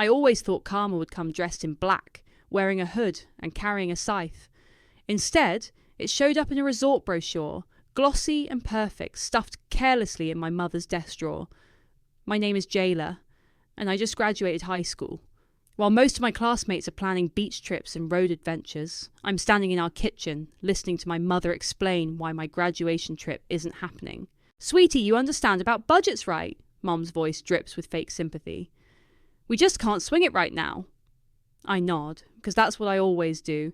I always thought Karma would come dressed in black, wearing a hood and carrying a scythe. Instead, it showed up in a resort brochure, glossy and perfect, stuffed carelessly in my mother's desk drawer. My name is Jayla, and I just graduated high school. While most of my classmates are planning beach trips and road adventures, I'm standing in our kitchen, listening to my mother explain why my graduation trip isn't happening. "Sweetie, you understand about budgets, right?" Mum's voice drips with fake sympathy. "We just can't swing it right now." I nod, because that's what I always do.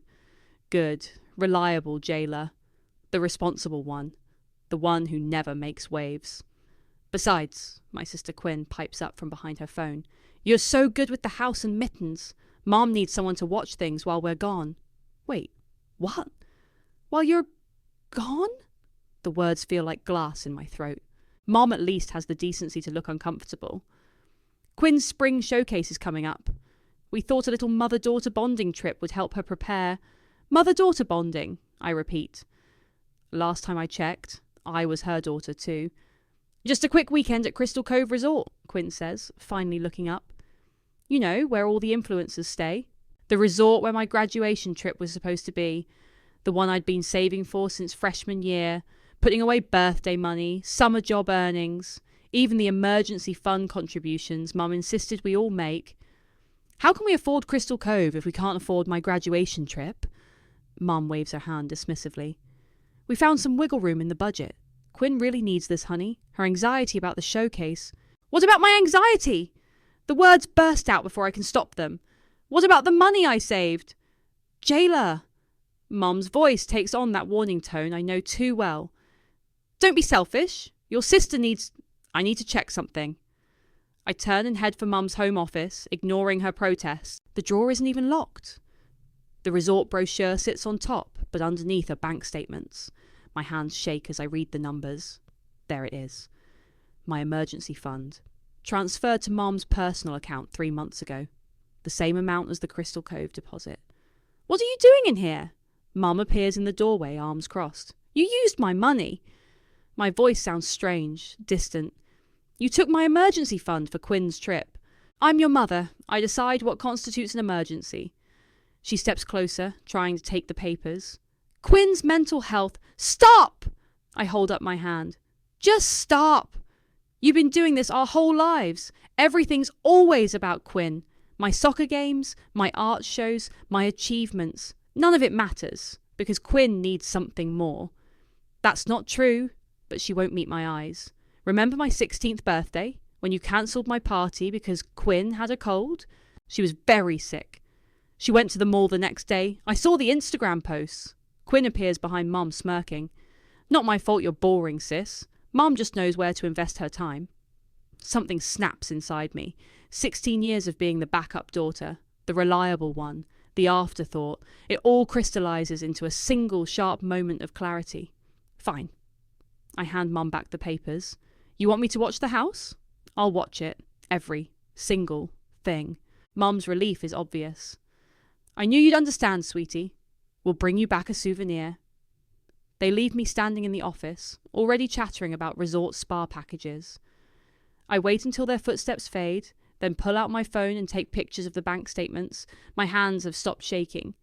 Good, reliable Jayla. The responsible one. The one who never makes waves. "Besides," my sister Quinn pipes up from behind her phone, "you're so good with the house and mittens. Mom needs someone to watch things while we're gone." Wait, what? While you're gone? The words feel like glass in my throat. Mom at least has the decency to look uncomfortable. "Quinn's spring showcase is coming up. We thought a little mother-daughter bonding trip would help her prepare." "Mother-daughter bonding," I repeat. Last time I checked, I was her daughter too. "Just a quick weekend at Crystal Cove Resort," Quinn says, finally looking up. "You know, where all the influencers stay. The resort where my graduation trip was supposed to be. The one I'd been saving for since freshman year, putting away birthday money, summer job earnings, even the emergency fund contributions Mum insisted we all make. How can we afford Crystal Cove if we can't afford my graduation trip?" Mum waves her hand dismissively. "We found some wiggle room in the budget. Quinn really needs this, honey. Her anxiety about the showcase." "What about my anxiety?" The words burst out before I can stop them. "What about the money I saved?" "Jayla." Mum's voice takes on that warning tone I know too well. "Don't be selfish. Your sister needs... I need to check something." I turn and head for Mum's home office, ignoring her protests. The drawer isn't even locked. The resort brochure sits on top, but underneath are bank statements. My hands shake as I read the numbers. There it is. My emergency fund. Transferred to Mum's personal account 3 months ago. The same amount as the Crystal Cove deposit. "What are you doing in here?" Mum appears in the doorway, arms crossed. "You used my money." My voice sounds strange, distant. "You took my emergency fund for Quinn's trip. I'm your mother. I decide what constitutes an emergency." She steps closer, trying to take the papers. "Quinn's mental health..." "Stop!" I hold up my hand. "Just stop. You've been doing this our whole lives. Everything's always about Quinn. My soccer games, my art shows, my achievements. None of it matters, because Quinn needs something more." "That's not true," but she won't meet my eyes. "Remember my 16th birthday, when you cancelled my party because Quinn had a cold? She was very sick. She went to the mall the next day. I saw the Instagram posts." Quinn appears behind Mum, smirking. "Not my fault you're boring, sis. Mum just knows where to invest her time." Something snaps inside me. 16 years of being the backup daughter, the reliable one, the afterthought. It all crystallizes into a single sharp moment of clarity. "Fine." I hand Mum back the papers. "You want me to watch the house? I'll watch it. Every single thing." Mum's relief is obvious. "I knew you'd understand, sweetie. We'll bring you back a souvenir." They leave me standing in the office, already chattering about resort spa packages. I wait until their footsteps fade, then pull out my phone and take pictures of the bank statements. My hands have stopped shaking.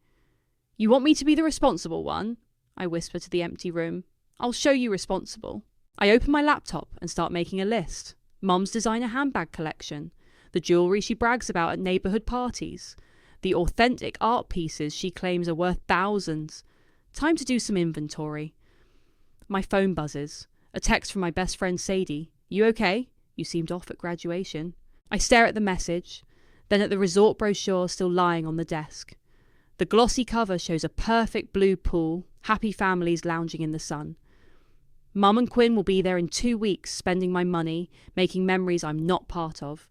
"You want me to be the responsible one?" I whisper to the empty room. "I'll show you responsible." I open my laptop and start making a list. Mum's designer handbag collection, the jewellery she brags about at neighbourhood parties, the authentic art pieces she claims are worth thousands. Time to do some inventory. My phone buzzes. A text from my best friend Sadie. "You okay? You seemed off at graduation." I stare at the message, then at the resort brochure still lying on the desk. The glossy cover shows a perfect blue pool, happy families lounging in the sun. Mum and Quinn will be there in 2 weeks, spending my money, making memories I'm not part of.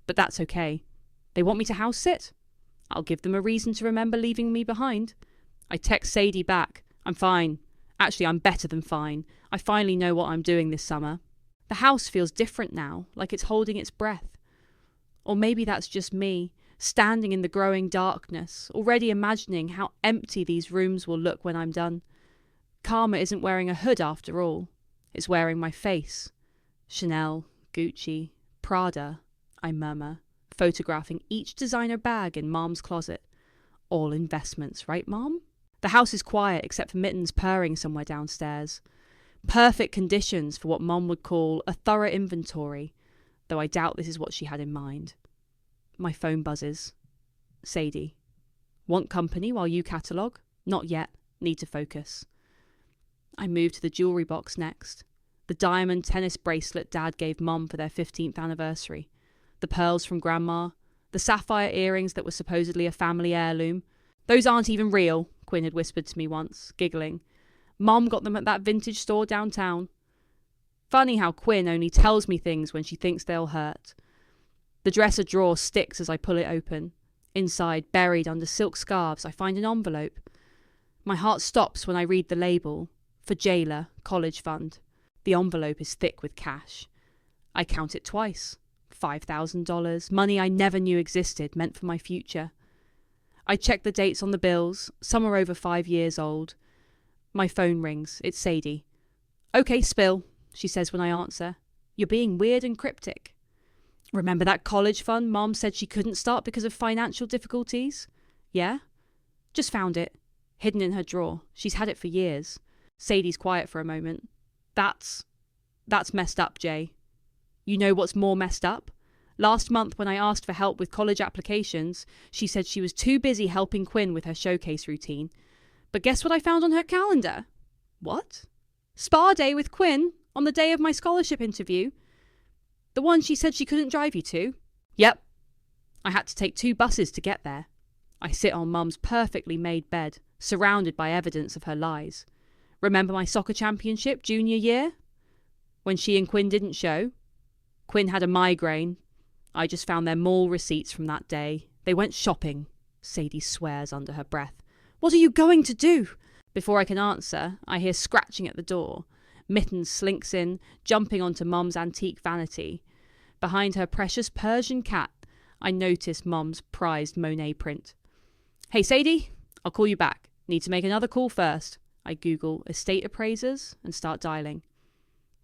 But that's okay. They want me to house sit? I'll give them a reason to remember leaving me behind. I text Sadie back. "I'm fine. Actually, I'm better than fine. I finally know what I'm doing this summer." The house feels different now, like it's holding its breath. Or maybe that's just me, standing in the growing darkness, already imagining how empty these rooms will look when I'm done. Karma isn't wearing a hood after all. It's wearing my face. Chanel, Gucci, Prada, I murmur. photographing each designer bag in Mom's closet. All investments, right, Mom? The house is quiet except for Mittens purring somewhere downstairs. Perfect conditions for what Mom would call a thorough inventory, though I doubt this is what she had in mind. My phone buzzes. Sadie. Want company while you catalogue? Not yet. Need to focus. I move to the jewellery box next. The diamond tennis bracelet Dad gave Mom for their 15th anniversary. The pearls from Grandma. The sapphire earrings that were supposedly a family heirloom. Those aren't even real, Quinn had whispered to me once, giggling. Mom got them at that vintage store downtown. Funny how Quinn only tells me things when she thinks they'll hurt. The dresser drawer sticks as I pull it open. Inside, buried under silk scarves, I find an envelope. My heart stops when I read the label. For Jailer, College Fund. The envelope is thick with cash. I count it twice. $5,000, money I never knew existed, meant for my future. I check the dates on the bills. Some are over 5 years old. My phone rings. It's Sadie. Okay, spill, she says when I answer. You're being weird and cryptic. Remember that college fund Mom said she couldn't start because of financial difficulties? Yeah? Just found it. Hidden in her drawer. She's had it for years. Sadie's quiet for a moment. That's messed up, Jay. You know what's more messed up? Last month when I asked for help with college applications, she said she was too busy helping Quinn with her showcase routine. But guess what I found on her calendar? What? Spa day with Quinn on the day of my scholarship interview. The one she said she couldn't drive you to? Yep. I had to take 2 buses to get there. I sit on Mum's perfectly made bed, surrounded by evidence of her lies. Remember my soccer championship junior year? When she and Quinn didn't show? Quinn had a migraine. I just found their mall receipts from that day. They went shopping. Sadie swears under her breath. What are you going to do? Before I can answer, I hear scratching at the door. Mittens slinks in, jumping onto Mum's antique vanity. Behind her precious Persian cat, I notice Mum's prized Monet print. Hey, Sadie, I'll call you back. Need to make another call first. I Google estate appraisers and start dialing.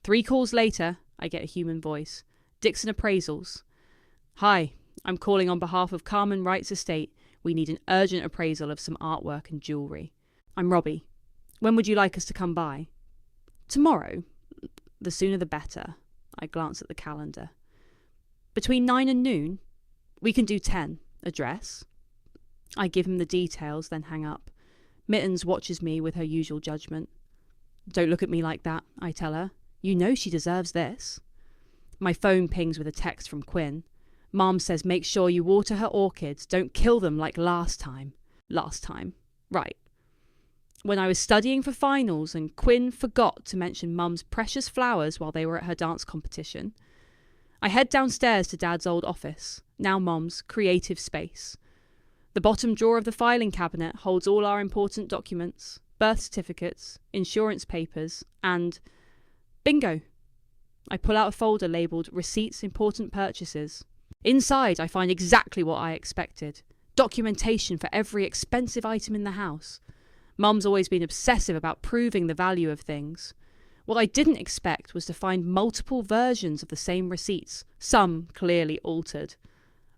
3 calls later, I get a human voice. Dixon Appraisals. Hi, I'm calling on behalf of Carmen Wright's estate. We need an urgent appraisal of some artwork and jewellery. I'm Robbie. When would you like us to come by? Tomorrow. The sooner the better. I glance at the calendar. Between 9 and noon? We can do 10. Address? I give him the details, then hang up. Mittens watches me with her usual judgment. Don't look at me like that, I tell her. You know she deserves this. My phone pings with a text from Quinn. Mom says make sure you water her orchids. Don't kill them like last time. Last time. Right. When I was studying for finals and Quinn forgot to mention Mum's precious flowers while they were at her dance competition, I head downstairs to Dad's old office, now Mum's creative space. The bottom drawer of the filing cabinet holds all our important documents, birth certificates, insurance papers, and bingo! I pull out a folder labelled Receipts Important Purchases. Inside, I find exactly what I expected. Documentation for every expensive item in the house. Mum's always been obsessive about proving the value of things. What I didn't expect was to find multiple versions of the same receipts, some clearly altered.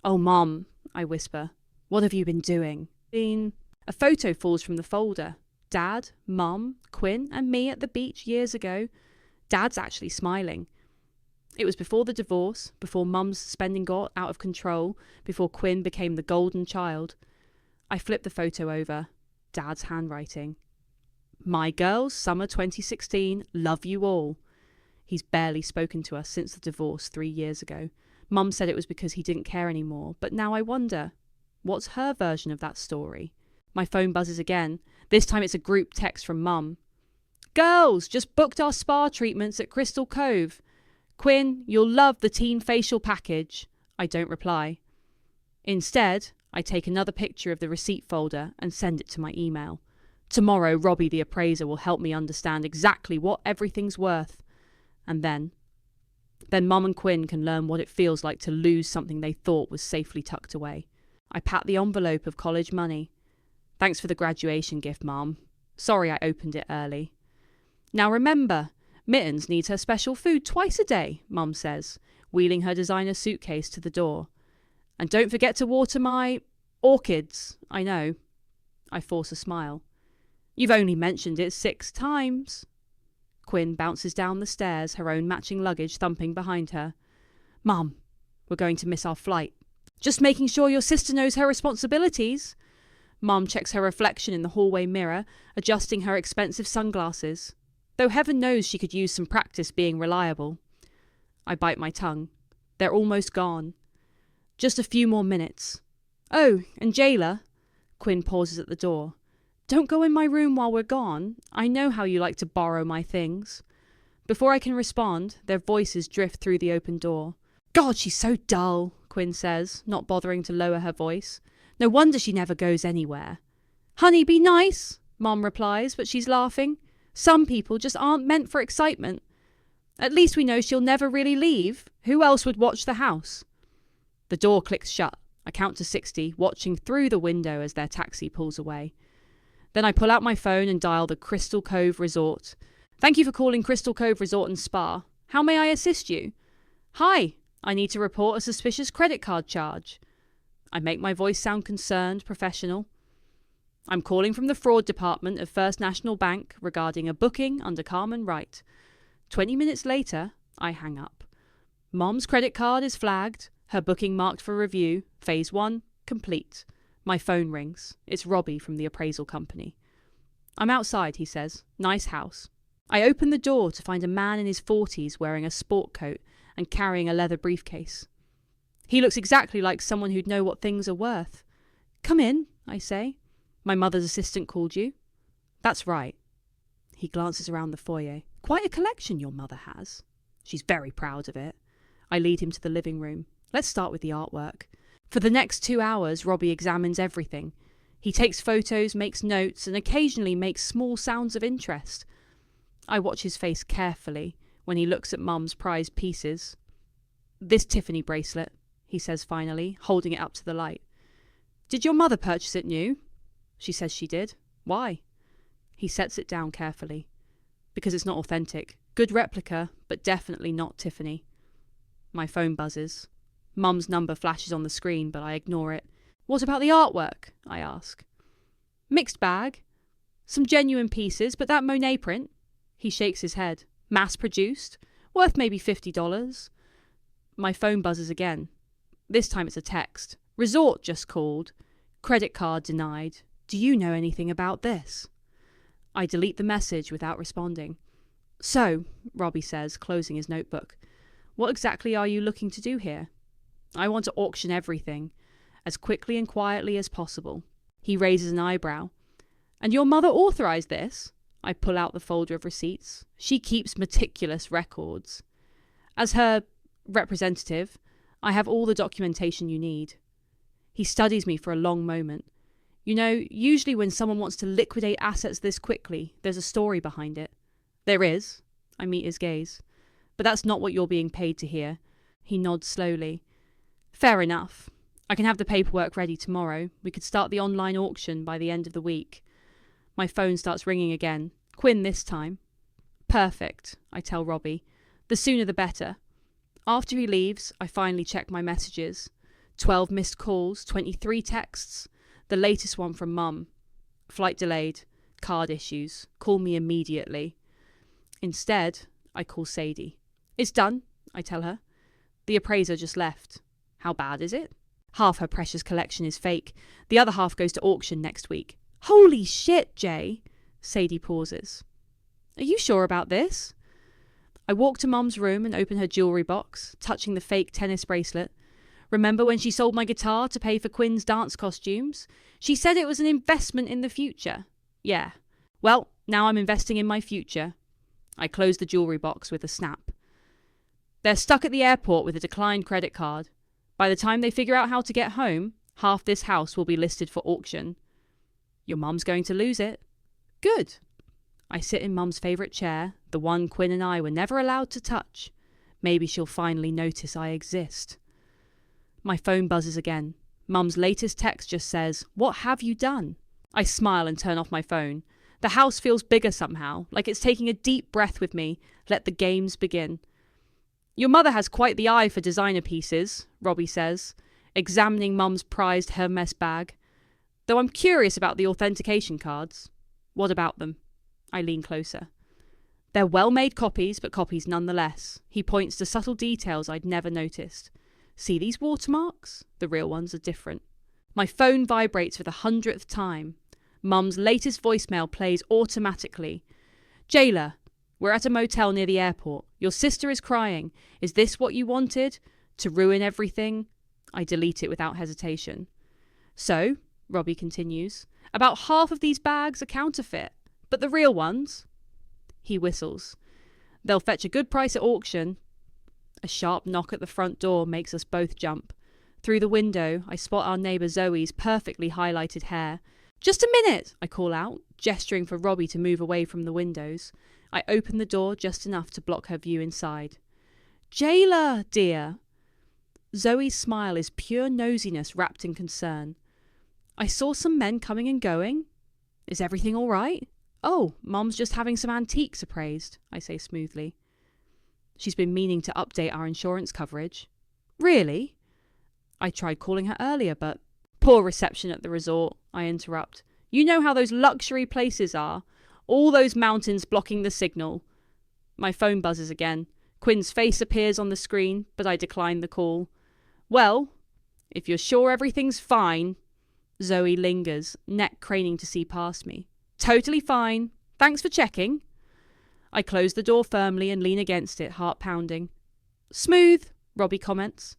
Oh, Mum, I whisper. What have you been doing? A photo falls from the folder. Dad, Mum, Quinn, and me at the beach years ago. Dad's actually smiling. It was before the divorce, before Mum's spending got out of control, before Quinn became the golden child. I flip the photo over. Dad's handwriting. My girls, summer 2016, love you all. He's barely spoken to us since the divorce 3 years ago. Mum said it was because he didn't care anymore, but now I wonder, what's her version of that story? My phone buzzes again. This time it's a group text from Mum. Girls, just booked our spa treatments at Crystal Cove. Quinn, you'll love the teen facial package. I don't reply. Instead, I take another picture of the receipt folder and send it to my email. Tomorrow, Robbie the appraiser will help me understand exactly what everything's worth. And then Mum and Quinn can learn what it feels like to lose something they thought was safely tucked away. I pat the envelope of college money. Thanks for the graduation gift, Mum. Sorry I opened it early. Now remember, Mittens needs her special food twice a day, Mum says, wheeling her designer suitcase to the door. And don't forget to water my orchids. I know. I force a smile. You've only mentioned it 6 times. Quinn bounces down the stairs, her own matching luggage thumping behind her. Mum, we're going to miss our flight. Just making sure your sister knows her responsibilities. Mum checks her reflection in the hallway mirror, adjusting her expensive sunglasses. Though heaven knows she could use some practice being reliable. I bite my tongue. They're almost gone. Just a few more minutes. Oh, and Jayla. Quinn pauses at the door. Don't go in my room while we're gone. I know how you like to borrow my things. Before I can respond, their voices drift through the open door. God, she's so dull, Quinn says, not bothering to lower her voice. No wonder she never goes anywhere. Honey, be nice, Mom replies, but she's laughing. Some people just aren't meant for excitement. At least we know she'll never really leave. Who else would watch the house? The door clicks shut. I count to 60, watching through the window as their taxi pulls away. Then I pull out my phone and dial the Crystal Cove Resort. Thank you for calling Crystal Cove Resort and Spa. How may I assist you? Hi, I need to report a suspicious credit card charge. I make my voice sound concerned, professional. I'm calling from the fraud department of First National Bank regarding a booking under Carmen Wright. 20 minutes later, I hang up. Mom's credit card is flagged, her booking marked for review, phase 1, complete. My phone rings. It's Robbie from the appraisal company. I'm outside, he says. Nice house. I open the door to find a man in his 40s wearing a sport coat and carrying a leather briefcase. He looks exactly like someone who'd know what things are worth. Come in, I say. My mother's assistant called you. That's right. He glances around the foyer. Quite a collection your mother has. She's very proud of it. I lead him to the living room. Let's start with the artwork. For the next 2 hours, Robbie examines everything. He takes photos, makes notes, and occasionally makes small sounds of interest. I watch his face carefully when he looks at Mum's prized pieces. This Tiffany bracelet, he says finally, holding it up to the light. Did your mother purchase it new? She says she did. Why? He sets it down carefully. Because it's not authentic. Good replica, but definitely not Tiffany. My phone buzzes. Mum's number flashes on the screen, but I ignore it. What about the artwork? I ask. Mixed bag. Some genuine pieces, but that Monet print? He shakes his head. Mass-produced? Worth maybe $50. My phone buzzes again. This time it's a text. Resort just called. Credit card denied. Do you know anything about this? I delete the message without responding. So, Robbie says, closing his notebook, what exactly are you looking to do here? I want to auction everything, as quickly and quietly as possible. He raises an eyebrow. And your mother authorised this? I pull out the folder of receipts. She keeps meticulous records. As her representative, I have all the documentation you need. He studies me for a long moment. You know, usually when someone wants to liquidate assets this quickly, there's a story behind it. There is. I meet his gaze. But that's not what you're being paid to hear. He nods slowly. Fair enough. I can have the paperwork ready tomorrow. We could start the online auction by the end of the week. My phone starts ringing again. Quinn this time. Perfect, I tell Robbie. The sooner the better. After he leaves, I finally check my messages. 12 missed calls, 23 texts. The latest one from Mum. Flight delayed. Card issues. Call me immediately. Instead, I call Sadie. It's done, I tell her. The appraiser just left. How bad is it? Half her precious collection is fake. The other half goes to auction next week. Holy shit, Jay. Sadie pauses. Are you sure about this? I walk to Mum's room and open her jewellery box, touching the fake tennis bracelet. Remember when she sold my guitar to pay for Quinn's dance costumes? She said it was an investment in the future. Yeah. Well, now I'm investing in my future. I close the jewellery box with a snap. They're stuck at the airport with a declined credit card. By the time they figure out how to get home, half this house will be listed for auction. Your mum's going to lose it. Good. I sit in Mum's favourite chair, the one Quinn and I were never allowed to touch. Maybe she'll finally notice I exist. My phone buzzes again. Mum's latest text just says, "What have you done?" I smile and turn off my phone. The house feels bigger somehow, like it's taking a deep breath with me. Let the games begin. Your mother has quite the eye for designer pieces, Robbie says. examining Mum's prized Hermes bag. Though I'm curious about the authentication cards. What about them? I lean closer. They're well-made copies, but copies nonetheless. He points to subtle details I'd never noticed. See these watermarks? The real ones are different. My phone vibrates for the 100th time. Mum's latest voicemail plays automatically. Jailer, we're at a motel near the airport. Your sister is crying. Is this what you wanted? To ruin everything? I delete it without hesitation. So, Robbie continues, about half of these bags are counterfeit, but the real ones? He whistles. They'll fetch a good price at auction. A sharp knock at the front door makes us both jump. Through the window, I spot our neighbour Zoe's perfectly highlighted hair. Just a minute, I call out, gesturing for Robbie to move away from the windows. I open the door just enough to block her view inside. Jailer, dear. Zoe's smile is pure nosiness wrapped in concern. I saw some men coming and going. Is everything all right? Oh, Mum's just having some antiques appraised, I say smoothly. She's been meaning to update our insurance coverage. Really? I tried calling her earlier, but... Poor reception at the resort, I interrupt. You know how those luxury places are. All those mountains blocking the signal. My phone buzzes again. Quinn's face appears on the screen, but I decline the call. Well, if you're sure everything's fine... Zoe lingers, neck craning to see past me. Totally fine. Thanks for checking. I close the door firmly and lean against it, heart pounding. Smooth, Robbie comments.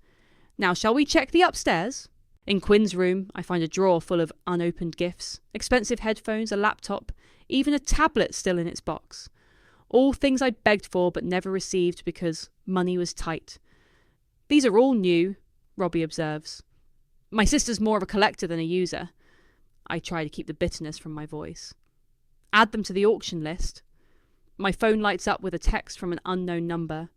Now shall we check the upstairs? In Quinn's room, I find a drawer full of unopened gifts, expensive headphones, a laptop, even a tablet still in its box. All things I begged for but never received because money was tight. These are all new, Robbie observes. My sister's more of a collector than a user. I try to keep the bitterness from my voice. Add them to the auction list. My phone lights up with a text from an unknown number.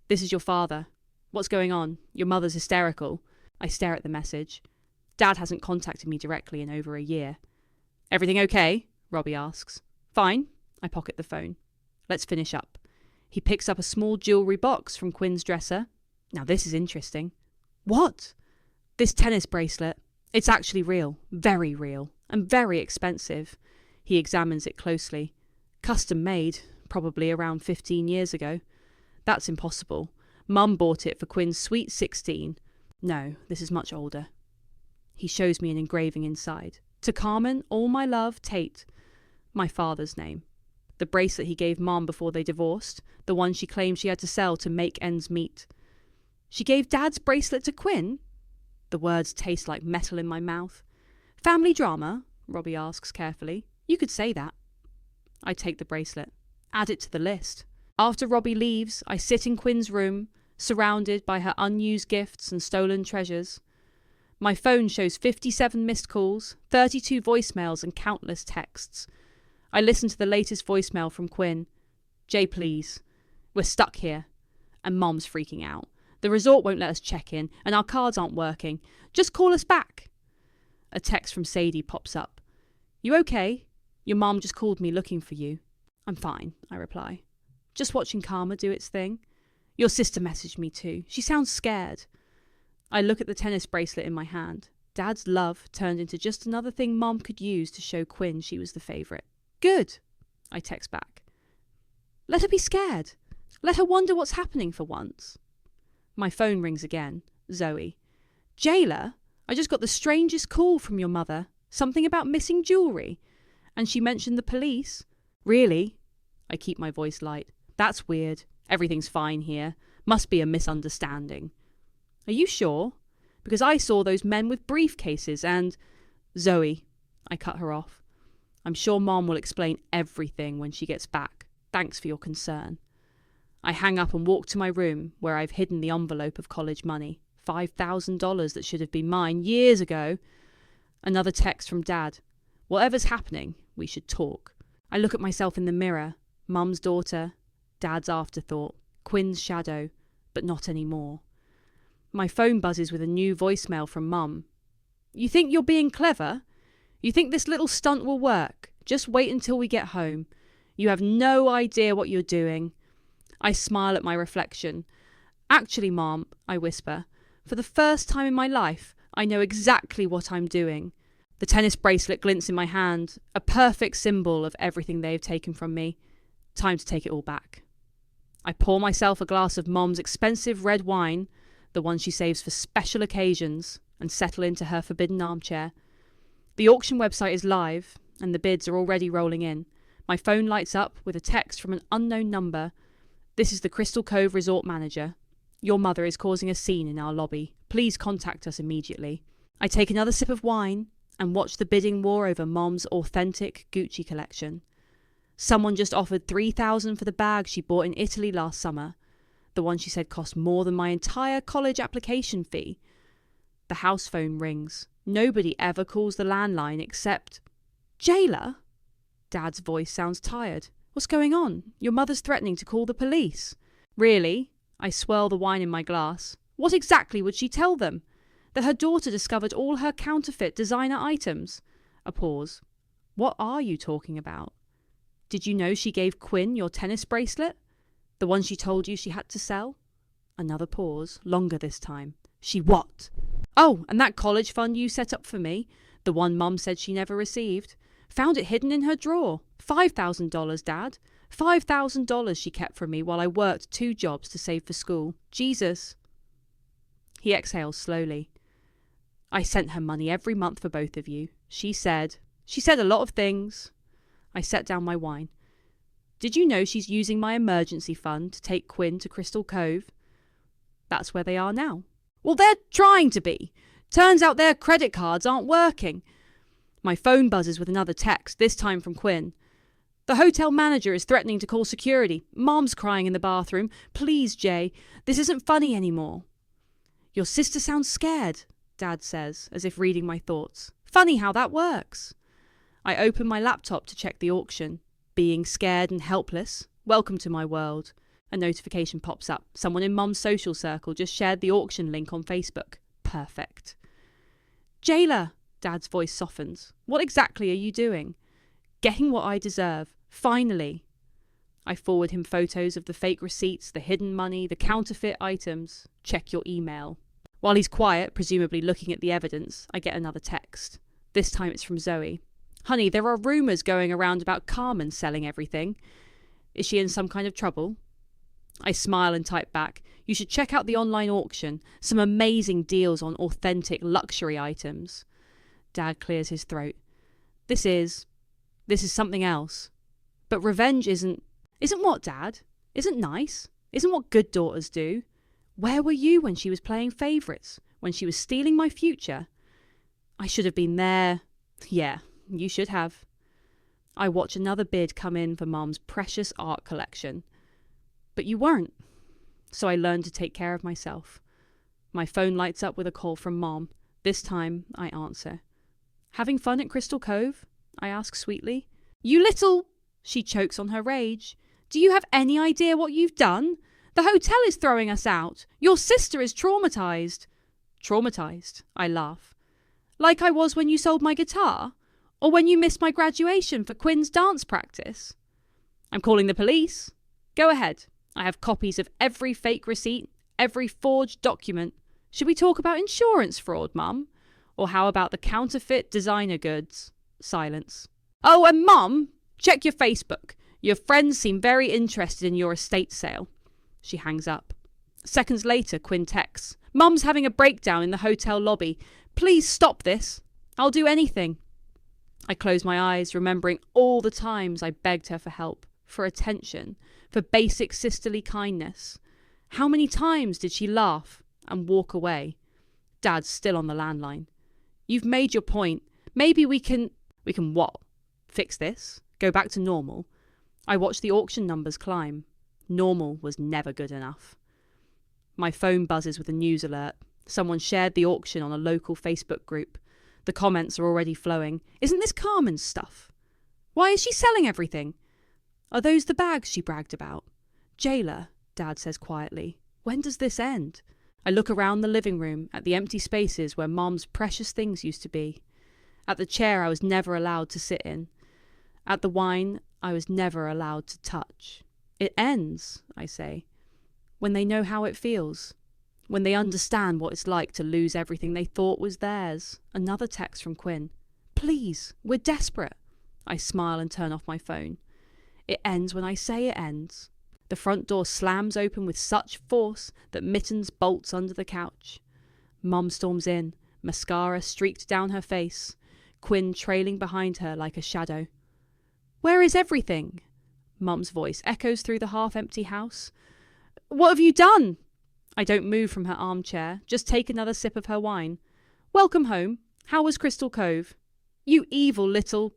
This is your father. What's going on? Your mother's hysterical. I stare at the message. Dad hasn't contacted me directly in over a year. Everything okay? Robbie asks. Fine. I pocket the phone. Let's finish up. He picks up a small jewellery box from Quinn's dresser. Now this is interesting. What? This tennis bracelet. It's actually real. Very real. And very expensive. He examines it closely. Custom made. Probably around 15 years ago. That's impossible. Mum bought it for Quinn's sweet 16. No, this is much older. He shows me an engraving inside. To Carmen, all my love, Tate. My father's name. The bracelet he gave Mum before they divorced. The one she claimed she had to sell to make ends meet. She gave Dad's bracelet to Quinn? The words taste like metal in my mouth. Family drama? Robbie asks carefully. You could say that. I take the bracelet. Add it to the list. After Robbie leaves, I sit in Quinn's room, surrounded by her unused gifts and stolen treasures. My phone shows 57 missed calls, 32 voicemails and countless texts. I listen to the latest voicemail from Quinn. Jay, please. We're stuck here. And Mom's freaking out. The resort won't let us check in, and our cards aren't working. Just call us back. A text from Sadie pops up. You okay? Your mom just called me looking for you. I'm fine, I reply. Just watching karma do its thing. Your sister messaged me too. She sounds scared. I look at the tennis bracelet in my hand. Dad's love turned into just another thing Mom could use to show Quinn she was the favourite. Good, I text back. Let her be scared. Let her wonder what's happening for once. My phone rings again. Zoe. Jailer, I just got the strangest call from your mother. Something about missing jewellery. And she mentioned the police. Really? I keep my voice light. That's weird. Everything's fine here. Must be a misunderstanding. Are you sure? Because I saw those men with briefcases and... Zoe. I cut her off. I'm sure Mom will explain everything when she gets back. Thanks for your concern. I hang up and walk to my room, where I've hidden the envelope of college money. $5,000 that should have been mine years ago. Another text from Dad. Whatever's happening, we should talk. I look at myself in the mirror. Mum's daughter. Dad's afterthought. Quinn's shadow. But not anymore. My phone buzzes with a new voicemail from Mum. You think you're being clever? You think this little stunt will work? Just wait until we get home. You have no idea what you're doing. I smile at my reflection. Actually, Mom, I whisper, for the first time in my life, I know exactly what I'm doing. The tennis bracelet glints in my hand, a perfect symbol of everything they've taken from me. Time to take it all back. I pour myself a glass of Mom's expensive red wine, the one she saves for special occasions, and settle into her forbidden armchair. The auction website is live, and the bids are already rolling in. My phone lights up with a text from an unknown number. This is the Crystal Cove Resort manager. Your mother is causing a scene in our lobby. Please contact us immediately. I take another sip of wine and watch the bidding war over Mom's authentic Gucci collection. Someone just offered $3,000 for the bag she bought in Italy last summer. The one she said cost more than my entire college application fee. The house phone rings. Nobody ever calls the landline except... Jailer? Dad's voice sounds tired. What's going on? Your mother's threatening to call the police. Really? I swirl the wine in my glass. What exactly would she tell them? That her daughter discovered all her counterfeit designer items. A pause. What are you talking about? Did you know she gave Quinn your tennis bracelet? The one she told you she had to sell? Another pause, longer this time. She what? Oh, and that college fund you set up for me, the one Mum said she never received. Found it hidden in her drawer. $5,000, Dad. $5,000 she kept from me while I worked 2 jobs to save for school. Jesus. He exhales slowly. I sent her money every month for both of you. She said a lot of things. I set down my wine. Did you know she's using my emergency fund to take Quinn to Crystal Cove? That's where they are now. Well, they're trying to be. Turns out their credit cards aren't working. My phone buzzes with another text, this time from Quinn. The hotel manager is threatening to call security. Mom's crying in the bathroom. Please, Jay, this isn't funny anymore. Your sister sounds scared, Dad says, as if reading my thoughts. Funny how that works. I open my laptop to check the auction. Being scared and helpless. Welcome to my world. A notification pops up. Someone in Mum's social circle just shared the auction link on Facebook. Perfect. Jailer, Dad's voice softens. What exactly are you doing? Getting what I deserve. Finally. I forward him photos of the fake receipts, the hidden money, the counterfeit items. Check your email. While he's quiet, presumably looking at the evidence, I get another text. This time it's from Zoe. Honey, there are rumours going around about Carmen selling everything. Is she in some kind of trouble? I smile and type back. You should check out the online auction. Some amazing deals on authentic luxury items. Dad clears his throat. This is something else. But revenge isn't what, Dad? Isn't nice? Isn't what good daughters do? Where were you when she was playing favourites? When she was stealing my future? I should have been there. Yeah, you should have. I watch another bid come in for Mom's precious art collection. But you weren't. So I learned to take care of myself. My phone lights up with a call from Mom. This time, I answer. Having fun at Crystal Cove? I ask sweetly. You little... She chokes on her rage. Do you have any idea what you've done? The hotel is throwing us out. Your sister is traumatised. Traumatised? I laugh. Like I was when you sold my guitar? Or when you missed my graduation for Quinn's dance practice? I'm calling the police. Go ahead. I have copies of every fake receipt, every forged document. Should we talk about insurance fraud, Mum? Or how about the counterfeit designer goods? Silence. Oh, and Mum, check your Facebook. Your friends seem very interested in your estate sale. She hangs up. Seconds later, Quinn texts. Mum's having a breakdown in the hotel lobby. Please stop this. I'll do anything. I close my eyes, remembering all the times I begged her for help, for attention, for basic sisterly kindness. How many times did she laugh and walk away? Dad's still on the landline. You've made your point. Maybe we can what? Fix this? Go back to normal? I watched the auction numbers climb. Normal was never good enough. My phone buzzes with a news alert. Someone shared the auction on a local Facebook group. The comments are already flowing. Isn't this Carmen's stuff? Why is she selling everything? Are those the bags she bragged about? Jailer, Dad says quietly. When does this end? I look around the living room at the empty spaces where Mom's precious things used to be. At the chair I was never allowed to sit in. At the wine I was never allowed to touch. It ends, I say, when they know how it feels. When they understand what it's like to lose everything they thought was theirs. Another text from Quinn. Please, we're desperate. I smile and turn off my phone. It ends when I say it ends. The front door slams open with such force that Mittens bolts under the couch. Mum storms in, mascara streaked down her face, Quinn trailing behind her like a shadow. Where is everything? Mum's voice echoes through the half-empty house. What have you done? I don't move from her armchair, just take another sip of her wine. Welcome home. How was Crystal Cove? You evil little...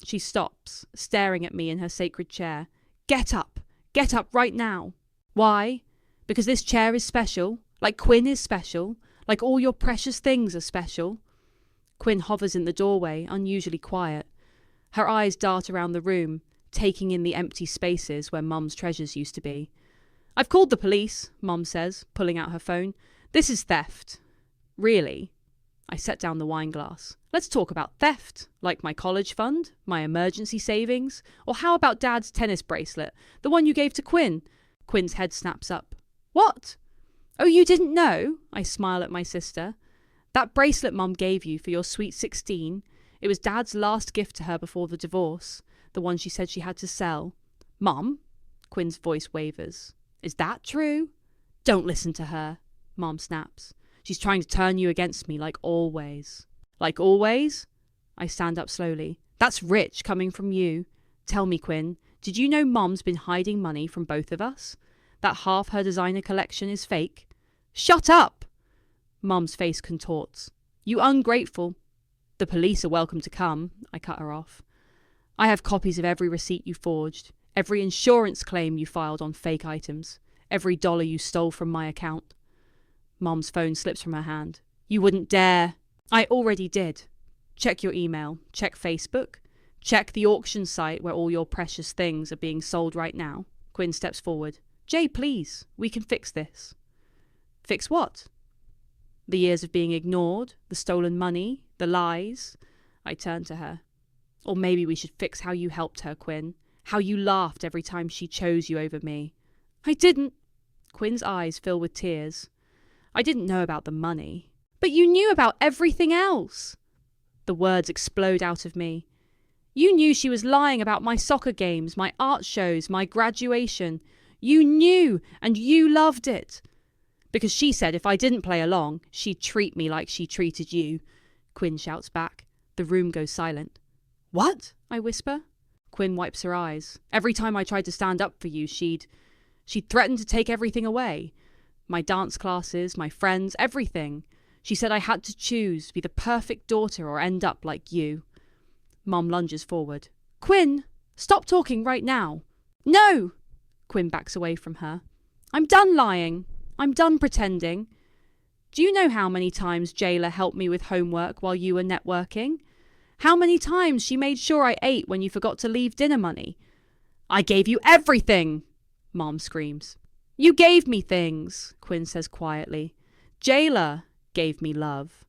She stops, staring at me in her sacred chair. Get up. Get up right now. Why? Because this chair is special, like Quinn is special, like all your precious things are special. Quinn hovers in the doorway, unusually quiet. Her eyes dart around the room, taking in the empty spaces where Mum's treasures used to be. I've called the police, Mum says, pulling out her phone. This is theft. Really? I set down the wine glass. Let's talk about theft, like my college fund, my emergency savings, or how about Dad's tennis bracelet, the one you gave to Quinn? Quinn's head snaps up. What? Oh, you didn't know? I smile at my sister. That bracelet Mum gave you for your sweet 16, it was Dad's last gift to her before the divorce, the one she said she had to sell. Mum? Quinn's voice wavers. Is that true? Don't listen to her, Mum snaps. She's trying to turn you against me like always. Like always? I stand up slowly. That's rich coming from you. Tell me, Quinn, did you know Mum's been hiding money from both of us? That half her designer collection is fake? Shut up! Mum's face contorts. You ungrateful. The police are welcome to come, I cut her off. I have copies of every receipt you forged, every insurance claim you filed on fake items, every dollar you stole from my account. Mum's phone slips from her hand. You wouldn't dare. I already did. Check your email. Check Facebook. Check the auction site where all your precious things are being sold right now. Quinn steps forward. Jay, please. We can fix this. Fix what? The years of being ignored, the stolen money, the lies. I turn to her. Or maybe we should fix how you helped her, Quinn. How you laughed every time she chose you over me. I didn't. Quinn's eyes fill with tears. I didn't know about the money. But you knew about everything else. The words explode out of me. You knew she was lying about my soccer games, my art shows, my graduation. You knew, and you loved it. Because she said if I didn't play along, she'd treat me like she treated you. Quinn shouts back. The room goes silent. What? I whisper. Quinn wipes her eyes. Every time I tried to stand up for you, she'd threatened to take everything away. My dance classes, my friends, everything. She said I had to choose, be the perfect daughter or end up like you. Mum lunges forward. Quinn, stop talking right now. No! Quinn backs away from her. I'm done lying. I'm done pretending. Do you know how many times Jayla helped me with homework while you were networking? How many times she made sure I ate when you forgot to leave dinner money? I gave you everything, Mom screams. You gave me things, Quinn says quietly. Jayla gave me love.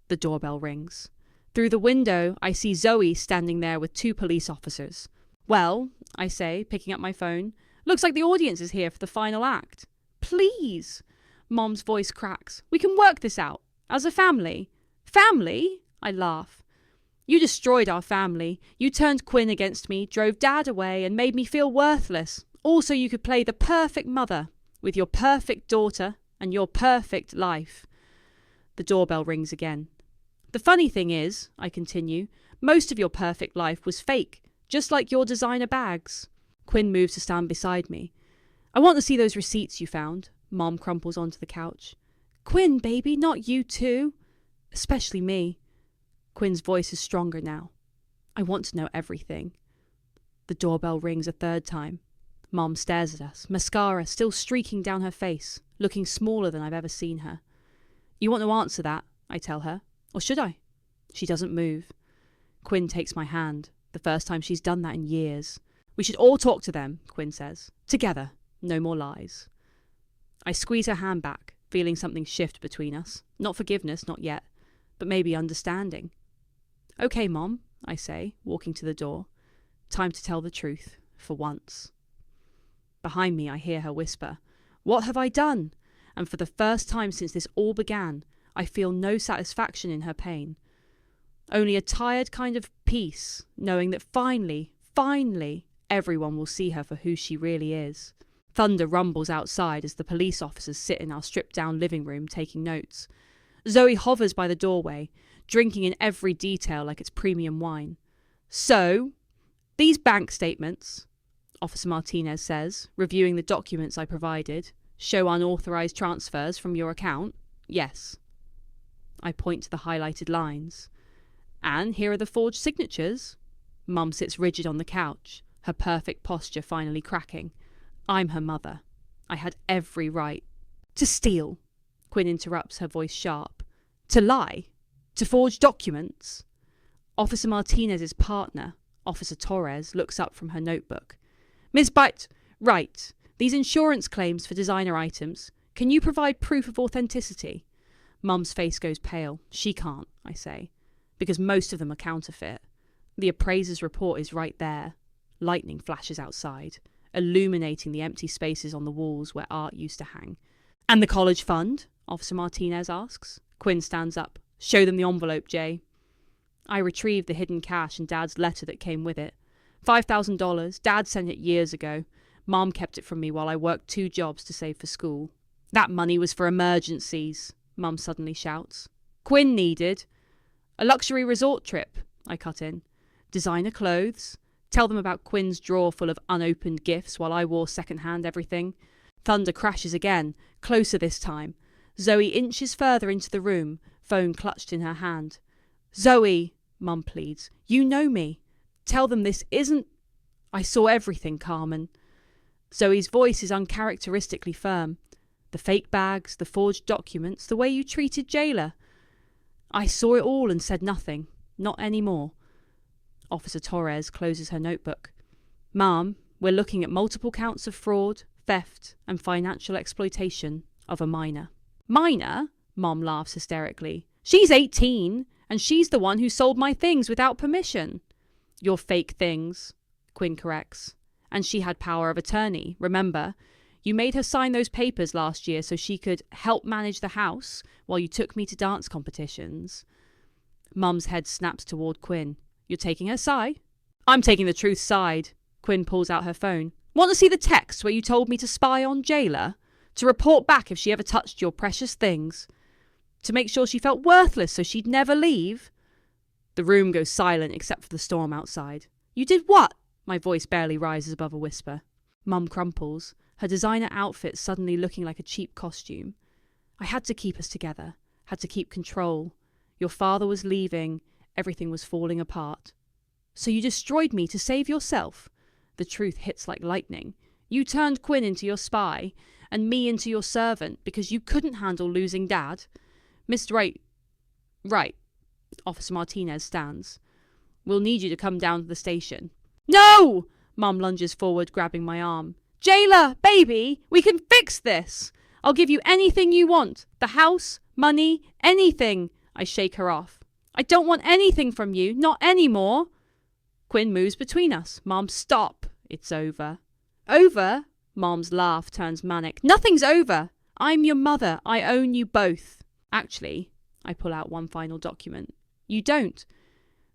The doorbell rings. Through the window, I see Zoe standing there with 2 police officers. Well, I say, picking up my phone, looks like the audience is here for the final act. Please, Mom's voice cracks. We can work this out. As a family. Family? I laugh. You destroyed our family. You turned Quinn against me, drove Dad away, and made me feel worthless. All so you could play the perfect mother with your perfect daughter and your perfect life. The doorbell rings again. The funny thing is, I continue, most of your perfect life was fake, just like your designer bags. Quinn moves to stand beside me. I want to see those receipts you found. Mom crumples onto the couch. Quinn, baby, not you too. Especially me. Quinn's voice is stronger now. I want to know everything. The doorbell rings a 3rd time. Mom stares at us, mascara still streaking down her face, looking smaller than I've ever seen her. You want to answer that, I tell her. Or should I? She doesn't move. Quinn takes my hand, the first time she's done that in years. We should all talk to them, Quinn says. Together. No more lies. I squeeze her hand back, feeling something shift between us. Not forgiveness, not yet, but maybe understanding. Okay, Mom, I say, walking to the door. Time to tell the truth, for once. Behind me, I hear her whisper, What have I done? and for the first time since this all began, I feel no satisfaction in her pain. Only a tired kind of peace, knowing that finally, everyone will see her for who she really is. Thunder rumbles outside as the police officers sit in our stripped-down living room taking notes. Zoe hovers by the doorway, drinking in every detail like it's premium wine. "So, these bank statements," Officer Martinez says, reviewing the documents I provided, "show unauthorized transfers from your account?" "Yes." I point to the highlighted lines. "And here are the forged signatures." Mum sits rigid on the couch, her perfect posture finally cracking. I'm her mother. I had every right. "To steal," Quinn interrupts, her voice sharp. "To lie? To forge documents?" Officer Martinez's partner, Officer Torres, looks up from her notebook. "Miss Right. These insurance claims for designer items. Can you provide proof of authenticity?" Mum's face goes pale. "She can't," I say, "because most of them are counterfeit. The appraiser's report is right there." Lightning flashes outside, illuminating the empty spaces on the walls where art used to hang. "And the college fund?" Officer Martinez asks. Quinn stands up. "Show them the envelope, Jay." I retrieve the hidden cash and Dad's letter that came with it. $5,000. Dad sent it years ago. Mom kept it from me while I worked 2 jobs to save for school. "That money was for emergencies," Mum suddenly shouts. "Quinn needed a luxury resort trip," I cut in. "Designer clothes. Tell them about Quinn's drawer full of unopened gifts while I wore second-hand everything." Thunder crashes again, closer this time. Zoe inches further into the room, phone clutched in her hand. "Zoe," Mum pleads, "you know me. Tell them this isn't—" "I saw everything, Carmen." Zoe's voice is uncharacteristically firm. "The fake bags, the forged documents, the way you treated Jailer. I saw it all and said nothing. Not anymore." Officer Torres closes her notebook. "Ma'am, we're looking at multiple counts of fraud, theft, and financial exploitation of a minor." "Minor?" Mom laughs hysterically. "She's 18, and she's the one who sold my things without permission." "Your fake things," Quinn corrects. "And she had power of attorney, remember? You made her sign those papers last year so she could help manage the house while you took me to dance competitions." Mum's head snaps toward Quinn. "You're taking her side?" "I'm taking the truth's side." Quinn pulls out her phone. "Want to see the text where you told me to spy on Jailer? To report back if she ever touched your precious things? To make sure she felt worthless so she'd never leave?" The room goes silent except for the storm outside. "You did what?" My voice barely rises above a whisper. Mum crumples, her designer outfit suddenly looking like a cheap costume. "I had to keep us together, had to keep control. Your father was leaving, everything was falling apart. So you destroyed me to save yourself?" The truth hits like lightning. "You turned Quinn into your spy, and me into your servant, because you couldn't handle losing Dad." Mr. Right. Officer Martinez stands. "We'll need you to come down to the station." "No!" Mum lunges forward, grabbing my arm. "Jailer, baby, we can fix this. I'll give you anything you want. The house, money, anything." I shake her off. "I don't want anything from you, not anymore." Quinn moves between us. "Mom, stop. It's over." "Over?" Mom's laugh turns manic. "Nothing's over. I'm your mother. I own you both." "Actually," I pull out one final document. "You don't.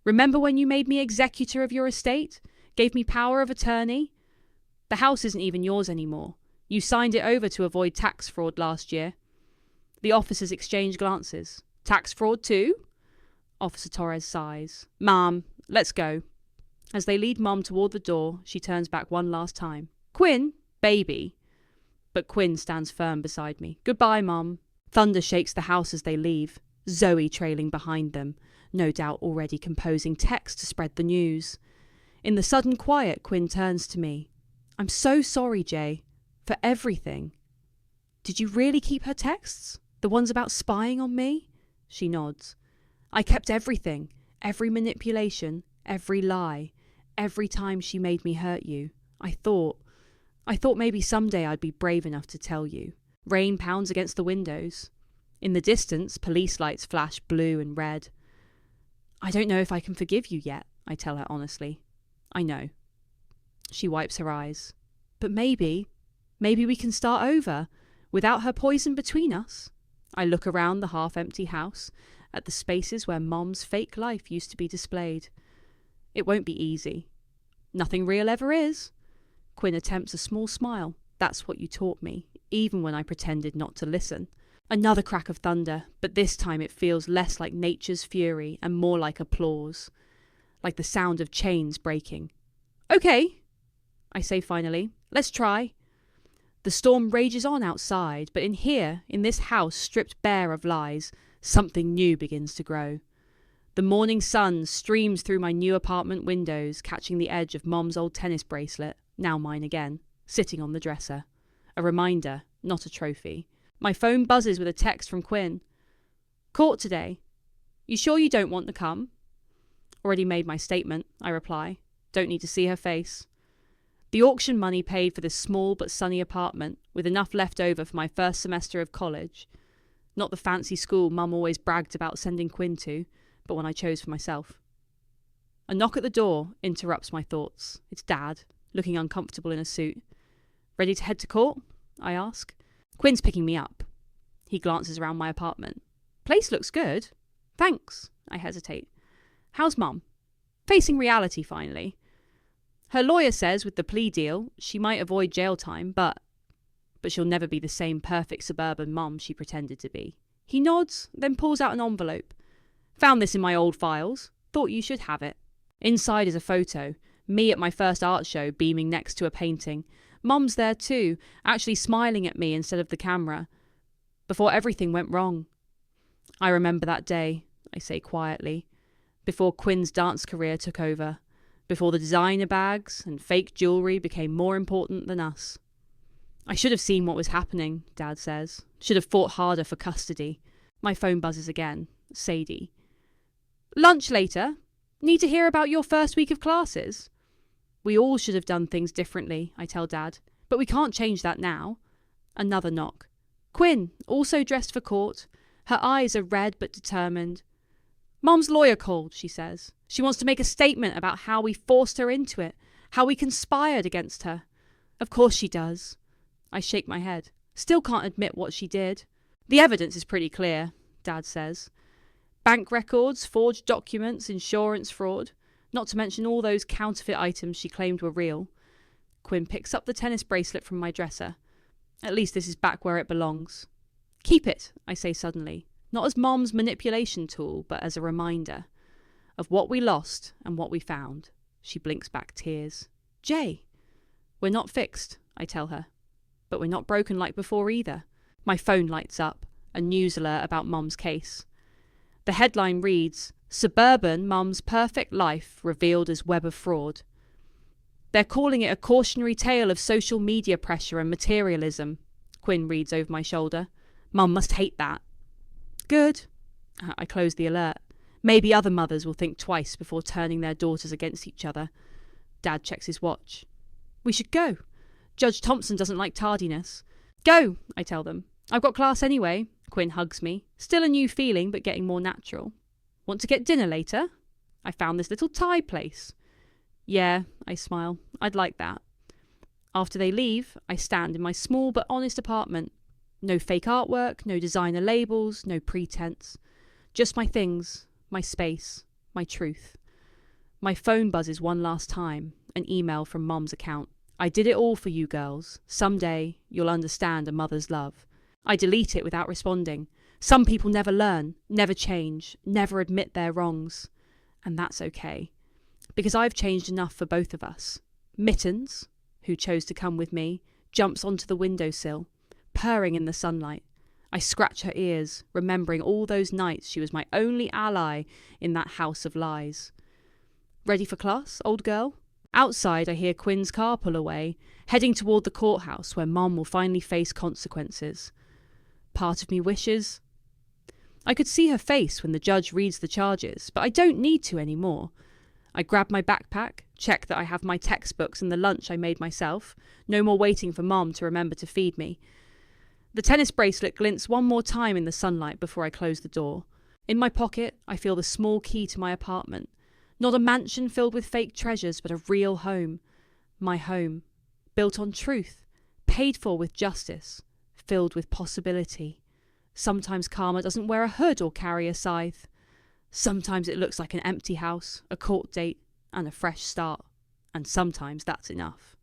Remember when you made me executor of your estate? Gave me power of attorney? The house isn't even yours anymore. You signed it over to avoid tax fraud last year." The officers exchange glances. "Tax fraud too?" Officer Torres sighs. "Ma'am, let's go." As they lead Mom toward the door, she turns back one last time. "Quinn, baby." But Quinn stands firm beside me. "Goodbye, Mom." Thunder shakes the house as they leave, Zoe trailing behind them, no doubt already composing text to spread the news. In the sudden quiet, Quinn turns to me. "I'm so sorry, Jay, for everything." "Did you really keep her texts? The ones about spying on me?" She nods. "I kept everything, every manipulation, every lie, every time she made me hurt you. I thought maybe someday I'd be brave enough to tell you." Rain pounds against the windows. In the distance, police lights flash blue and red. "I don't know if I can forgive you yet," I tell her honestly. "I know." She wipes her eyes. "But maybe we can start over. Without her poison between us? I look around the half-empty house, at the spaces where Mom's fake life used to be displayed. It won't be easy. Nothing real ever is. Quinn attempts a small smile. That's what you taught me, even when I pretended not to listen. Another crack of thunder, but this time it feels less like nature's fury and more like applause. Like the sound of chains breaking. Okay, I say finally. Let's try. The storm rages on outside, but in here, in this house stripped bare of lies, something new begins to grow. The morning sun streams through my new apartment windows, catching the edge of Mom's old tennis bracelet, now mine again, sitting on the dresser. A reminder, not a trophy. My phone buzzes with a text from Quinn. Court today. You sure you don't want to come? Already made my statement, I reply. Don't need to see her face. The auction money paid for this small but sunny apartment, with enough left over for my first semester of college. Not the fancy school Mum always bragged about sending Quinn to, but one I chose for myself. A knock at the door interrupts my thoughts. It's Dad, looking uncomfortable in a suit. Ready to head to court? I ask. Quinn's picking me up. He glances around my apartment. Place looks good. Thanks, I hesitate. How's Mum? Facing reality, finally. Her lawyer says with the plea deal, she might avoid jail time, but she'll never be the same perfect suburban mum she pretended to be. He nods, then pulls out an envelope. Found this in my old files. Thought you should have it. Inside is a photo. Me at my first art show, beaming next to a painting. Mum's there too, actually smiling at me instead of the camera. Before everything went wrong. I remember that day, I say quietly. Before Quinn's dance career took over. Before the designer bags and fake jewellery became more important than us. I should have seen what was happening, Dad says. Should have fought harder for custody. My phone buzzes again. Sadie. Lunch later? Need to hear about your first week of classes? We all should have done things differently, I tell Dad. But we can't change that now. Another knock. Quinn, also dressed for court. Her eyes are red but determined. Mum's lawyer called, she says. She wants to make a statement about how we forced her into it, how we conspired against her. Of course she does. I shake my head. Still can't admit what she did. The evidence is pretty clear, Dad says. Bank records, forged documents, insurance fraud, not to mention all those counterfeit items she claimed were real. Quinn picks up the tennis bracelet from my dresser. At least this is back where it belongs. Keep it, I say suddenly. Not as Mom's manipulation tool, but as a reminder of what we lost and what we found. She blinks back tears. Jay. We're not fixed, I tell her. But we're not broken like before either. My phone lights up. A news alert about Mum's case. The headline reads, Suburban Mum's Perfect Life Revealed as Web of Fraud. They're calling it a cautionary tale of social media pressure and materialism, Quinn reads over my shoulder. Mum must hate that. Good. I close the alert. Maybe other mothers will think twice before turning their daughters against each other. Dad checks his watch. We should go. Judge Thompson doesn't like tardiness. Go, I tell them. I've got class anyway. Quinn hugs me. Still a new feeling, but getting more natural. Want to get dinner later? I found this little Thai place. Yeah, I smile. I'd like that. After they leave, I stand in my small but honest apartment. No fake artwork, no designer labels, no pretense. Just my things, my space, my truth. My phone buzzes one last time, an email from Mum's account. I did it all for you girls. Someday you'll understand a mother's love. I delete it without responding. Some people never learn, never change, never admit their wrongs. And that's okay. Because I've changed enough for both of us. Mittens, who chose to come with me, jumps onto the windowsill, purring in the sunlight. I scratch her ears, remembering all those nights she was my only ally in that house of lies. Ready for class, old girl? Outside, I hear Quinn's car pull away, heading toward the courthouse where Mum will finally face consequences. Part of me wishes I could see her face when the judge reads the charges, but I don't need to anymore. I grab my backpack, check that I have my textbooks and the lunch I made myself. No more waiting for Mum to remember to feed me. The tennis bracelet glints one more time in the sunlight before I close the door. In my pocket, I feel the small key to my apartment. Not a mansion filled with fake treasures, but a real home. My home. Built on truth. Paid for with justice. filled with possibility. Sometimes karma doesn't wear a hood or carry a scythe. Sometimes it looks like an empty house, a court date, and a fresh start. And sometimes that's enough.